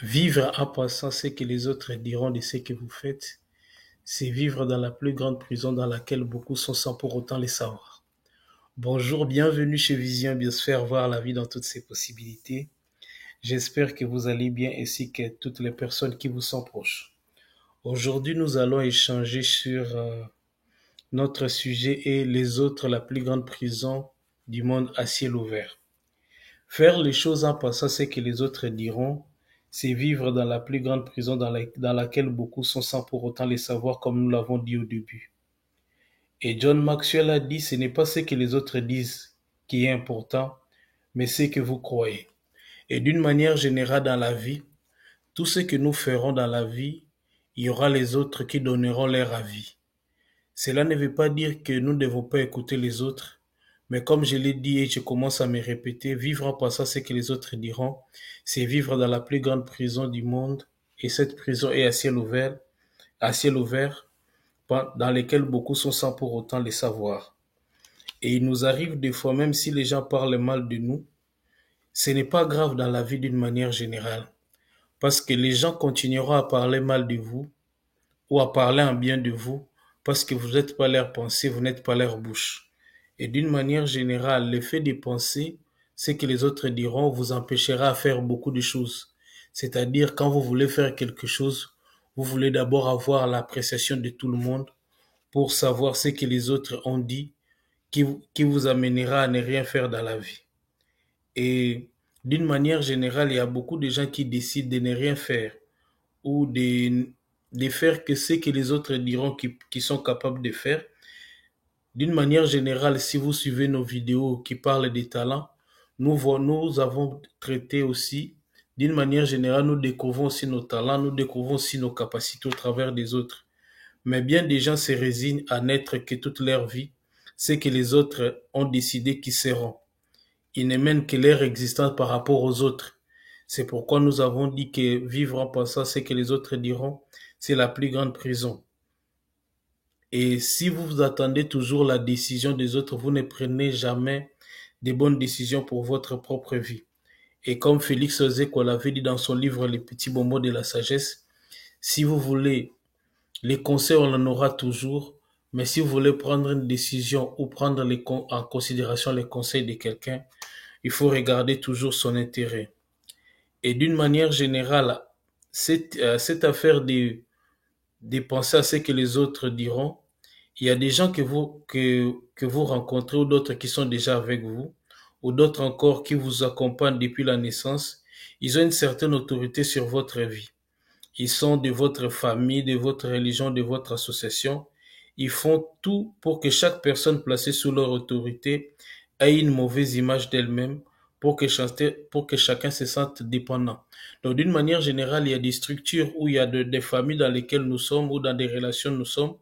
Vivre en pensant ce que les autres diront de ce que vous faites, c'est vivre dans la plus grande prison dans laquelle beaucoup sont sans pour autant les savoir. Bonjour, bienvenue chez Vision Biosphère, voir la vie dans toutes ses possibilités. J'espère que vous allez bien ainsi que toutes les personnes qui vous sont proches. Aujourd'hui, nous allons échanger sur notre sujet et les autres, la plus grande prison du monde à ciel ouvert. Faire les choses en pensant ce que les autres diront, c'est vivre dans la plus grande prison dans laquelle beaucoup sont sans pour autant les savoir, comme nous l'avons dit au début. Et John Maxwell a dit, ce n'est pas ce que les autres disent qui est important, mais ce que vous croyez. Et d'une manière générale dans la vie, tout ce que nous ferons dans la vie, il y aura les autres qui donneront leur avis. Cela ne veut pas dire que nous ne devons pas écouter les autres, mais comme je l'ai dit et je commence à me répéter, vivre en pensant ce que les autres diront, c'est vivre dans la plus grande prison du monde, et cette prison est à ciel ouvert, dans laquelle beaucoup sont sans pour autant les savoir. Et il nous arrive des fois, même si les gens parlent mal de nous, ce n'est pas grave dans la vie d'une manière générale, parce que les gens continueront à parler mal de vous, ou à parler en bien de vous, parce que vous n'êtes pas leur pensée, vous n'êtes pas leur bouche. Et d'une manière générale, le fait de penser ce que les autres diront vous empêchera à faire beaucoup de choses. C'est-à-dire, quand vous voulez faire quelque chose, vous voulez d'abord avoir l'appréciation de tout le monde pour savoir ce que les autres ont dit, qui vous amènera à ne rien faire dans la vie. Et d'une manière générale, il y a beaucoup de gens qui décident de ne rien faire ou de faire que ce que les autres diront qui sont capables de faire. D'une manière générale, si vous suivez nos vidéos qui parlent des talents, nous avons traité aussi, d'une manière générale, nous découvrons aussi nos talents, nous découvrons aussi nos capacités au travers des autres. Mais bien des gens se résignent à n'être que toute leur vie, ce que les autres ont décidé qu'ils seront. Ils ne mènent que leur existence par rapport aux autres. C'est pourquoi nous avons dit que vivre en pensant ce que les autres diront, c'est la plus grande prison. Et si vous attendez toujours la décision des autres, vous ne prenez jamais de bonnes décisions pour votre propre vie. Et comme Félix Ozeko l'avait dit dans son livre Les petits bonbons de la sagesse, si vous voulez, les conseils, on en aura toujours, mais si vous voulez prendre une décision ou prendre en considération les conseils de quelqu'un, il faut regarder toujours son intérêt. Et d'une manière générale, cette affaire de penser à ce que les autres diront, il y a des gens que vous rencontrez ou d'autres qui sont déjà avec vous, ou d'autres encore qui vous accompagnent depuis la naissance. Ils ont une certaine autorité sur votre vie. Ils sont de votre famille, de votre religion, de votre association. Ils font tout pour que chaque personne placée sous leur autorité ait une mauvaise image d'elle-même pour que chacun se sente dépendant. Donc, d'une manière générale, il y a des structures où il y a des familles dans lesquelles nous sommes ou dans des relations nous sommes,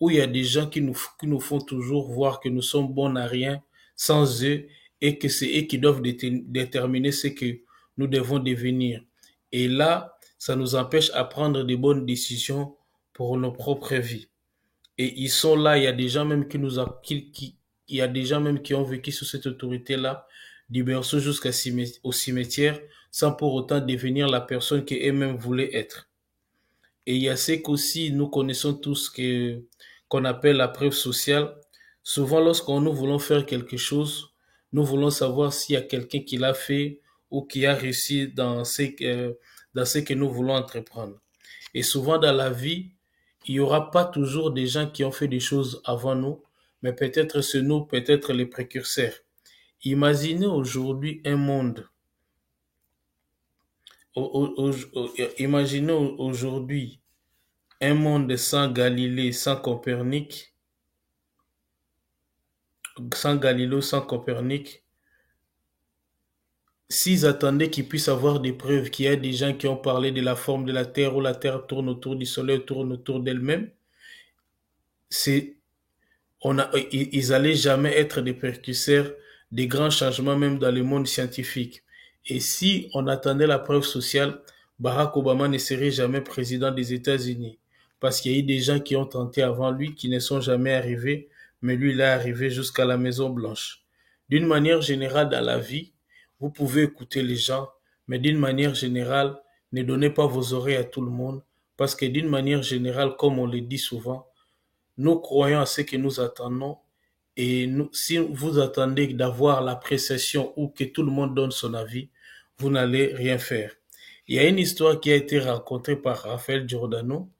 où il y a des gens qui nous font toujours voir que nous sommes bons à rien sans eux et que c'est eux qui doivent déterminer ce que nous devons devenir. Et là, ça nous empêche à prendre de bonnes décisions pour nos propres vies. Et ils sont là, il y a des gens même il y a des gens même qui ont vécu sous cette autorité-là, du berceau jusqu'au cimetière, sans pour autant devenir la personne qu'eux-mêmes voulaient être. Et il y a ce qu'aussi nous connaissons tous qu'on appelle la preuve sociale. Souvent, lorsqu'on nous voulons faire quelque chose, nous voulons savoir s'il y a quelqu'un qui l'a fait ou qui a réussi dans ce que nous voulons entreprendre. Et souvent dans la vie, il n'y aura pas toujours des gens qui ont fait des choses avant nous, mais peut-être c'est nous, peut-être les précurseurs. Imaginez aujourd'hui un monde, imaginez aujourd'hui un monde sans Galilée, sans Galilée, sans Copernic, s'ils attendaient qu'ils puissent avoir des preuves qu'il y a des gens qui ont parlé de la forme de la Terre, où la Terre tourne autour du Soleil, tourne autour d'elle-même, c'est, ils allaient jamais être des précurseurs des grands changements, même dans le monde scientifique. Et si on attendait la preuve sociale, Barack Obama ne serait jamais président des États-Unis. Parce qu'il y a eu des gens qui ont tenté avant lui, qui ne sont jamais arrivés, mais lui, il est arrivé jusqu'à la Maison Blanche. D'une manière générale dans la vie, vous pouvez écouter les gens, mais d'une manière générale, Ne donnez pas vos oreilles à tout le monde, parce que d'une manière générale, comme on le dit souvent, nous croyons à ce que nous attendons et si vous attendez d'avoir l'appréciation ou que tout le monde donne son avis, vous n'allez rien faire. Il y a une histoire qui a été racontée par Raphaël Giordano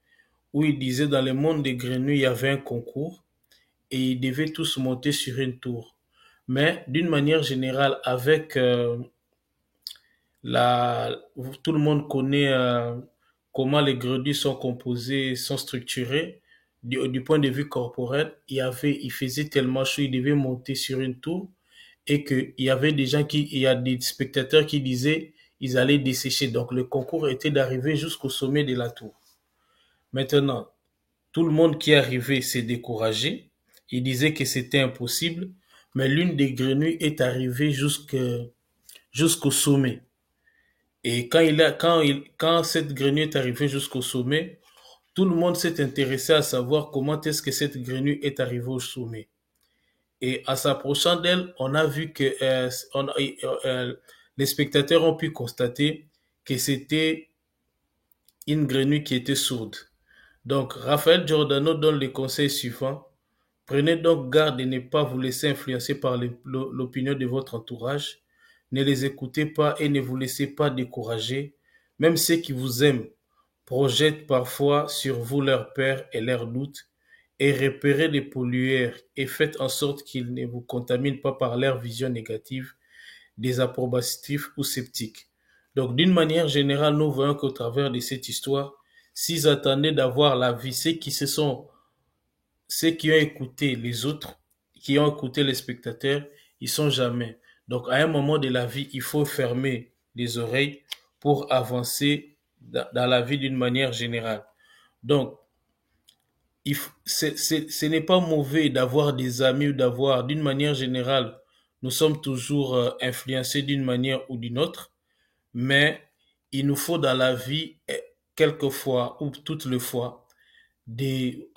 où il disait dans le monde des grenouilles, il y avait un concours et ils devaient tous monter sur une tour. Mais d'une manière générale, avec la, tout le monde connaît comment les grenouilles sont composées, sont structurées. Du point de vue corporel, il faisait tellement chaud, il devait monter sur une tour et qu'il y avait des gens il y a des spectateurs qui disaient ils allaient dessécher. Donc le concours était d'arriver jusqu'au sommet de la tour. Maintenant, tout le monde qui arrivait s'est découragé. Il disait que c'était impossible, mais l'une des grenouilles est arrivée jusqu'au sommet. Et quand cette grenouille est arrivée jusqu'au sommet, tout le monde s'est intéressé à savoir comment est-ce que cette grenouille est arrivée au sommet. Et en s'approchant d'elle, on a vu que les spectateurs ont pu constater que c'était une grenouille qui était sourde. Donc, Raphaël Giordano donne les conseils suivants. Prenez donc garde de ne pas vous laisser influencer par l'opinion de votre entourage. Ne les écoutez pas et ne vous laissez pas décourager. Même ceux qui vous aiment projettent parfois sur vous leurs peurs et leurs doutes. Et repérez les pollueurs et faites en sorte qu'ils ne vous contaminent pas par leur vision négative, désapprobative ou sceptique. Donc, d'une manière générale, nous voyons qu'au travers de cette histoire, s'ils attendaient d'avoir la vie, ceux qui ont écouté les autres, qui ont écouté les spectateurs, ils sont jamais. Donc, à un moment de la vie, il faut fermer les oreilles pour avancer dans la vie d'une manière générale. Donc, ce n'est pas mauvais d'avoir des amis ou d'avoir, d'une manière générale, nous sommes toujours influencés d'une manière ou d'une autre, mais il nous faut dans la vie, quelquefois ou toutes les fois, de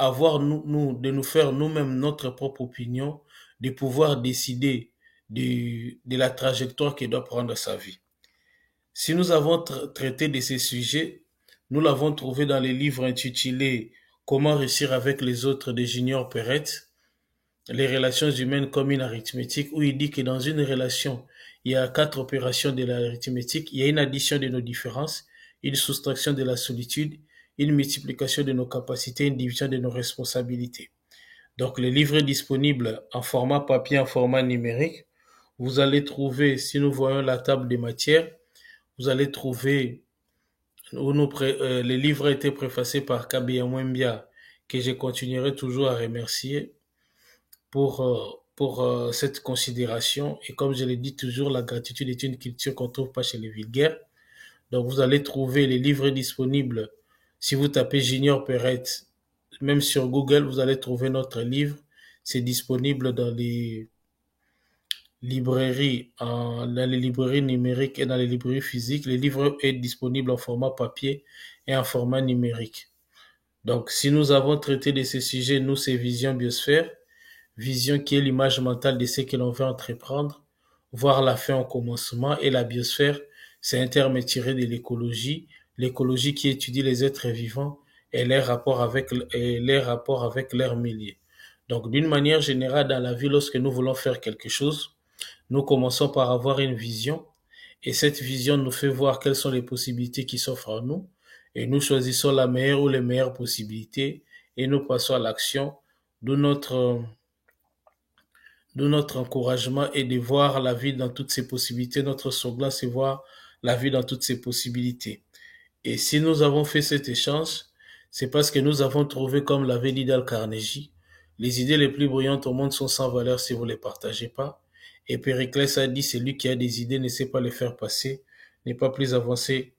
nous faire nous-mêmes notre propre opinion, de pouvoir décider de la trajectoire que doit prendre sa vie. Si nous avons traité de ces sujets, nous l'avons trouvé dans les livres intitulés Comment réussir avec les autres de Junior Perrette, les relations humaines comme une arithmétique, où il dit que dans une relation, il y a 4 opérations de l'arithmétique. Il y a une addition de nos différences, une soustraction de la solitude, une multiplication de nos capacités, une division de nos responsabilités. Donc, le livre est disponible en format papier, en format numérique. Vous allez trouver, si nous voyons la table des matières, vous allez trouver le livre a été préfacé par Kabeya Mwembia, que je continuerai toujours à remercier pour cette considération. Et comme je l'ai dit toujours, la gratitude est une culture qu'on ne trouve pas chez les vulgaires. Donc vous allez trouver les livres disponibles. Si vous tapez Junior Perrette, même sur Google, vous allez trouver notre livre. C'est disponible dans les dans les librairies numériques et dans les librairies physiques. Le livre est disponible en format papier et en format numérique. Donc, si nous avons traité de ces sujets, nous, c'est Vision Biosphère, vision qui est l'image mentale de ce que l'on veut entreprendre, voir la fin au commencement, et la biosphère, c'est un terme tiré de l'écologie qui étudie les êtres vivants et les rapports avec leur milieu. Donc, d'une manière générale, dans la vie, lorsque nous voulons faire quelque chose, nous commençons par avoir une vision et cette vision nous fait voir quelles sont les possibilités qui s'offrent à nous et nous choisissons la meilleure ou les meilleures possibilités et nous passons à l'action, d'où notre encouragement est de voir la vie dans toutes ses possibilités. Notre slogan, c'est voir la vie dans toutes ses possibilités. Et si nous avons fait cet échange, c'est parce que nous avons trouvé, comme l'avait dit Dale Carnegie, les idées les plus brillantes au monde sont sans valeur si vous ne les partagez pas. Et Périclès a dit, celui qui a des idées ne sait pas les faire passer, n'est pas plus avancé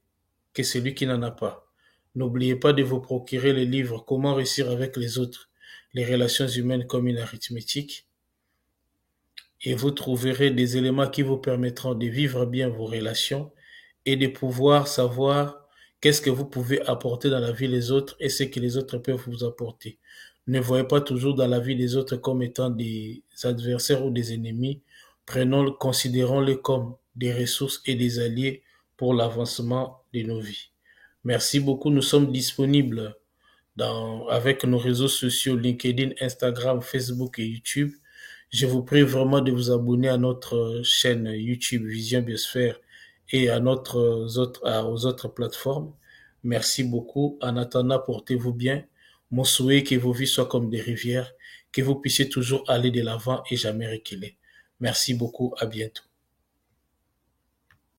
que celui qui n'en a pas. N'oubliez pas de vous procurer les livres Comment réussir avec les autres, les relations humaines comme une arithmétique, et vous trouverez des éléments qui vous permettront de vivre bien vos relations et de pouvoir savoir qu'est-ce que vous pouvez apporter dans la vie des autres et ce que les autres peuvent vous apporter. Ne voyez pas toujours dans la vie des autres comme étant des adversaires ou des ennemis. Considérons-les comme des ressources et des alliés pour l'avancement de nos vies. Merci beaucoup. Nous sommes disponibles avec nos réseaux sociaux LinkedIn, Instagram, Facebook et YouTube. Je vous prie vraiment de vous abonner à notre chaîne YouTube Vision Biosphère et à aux autres plateformes. Merci beaucoup. En attendant, portez-vous bien. Mon souhait est que vos vies soient comme des rivières, que vous puissiez toujours aller de l'avant et jamais reculer. Merci beaucoup. À bientôt.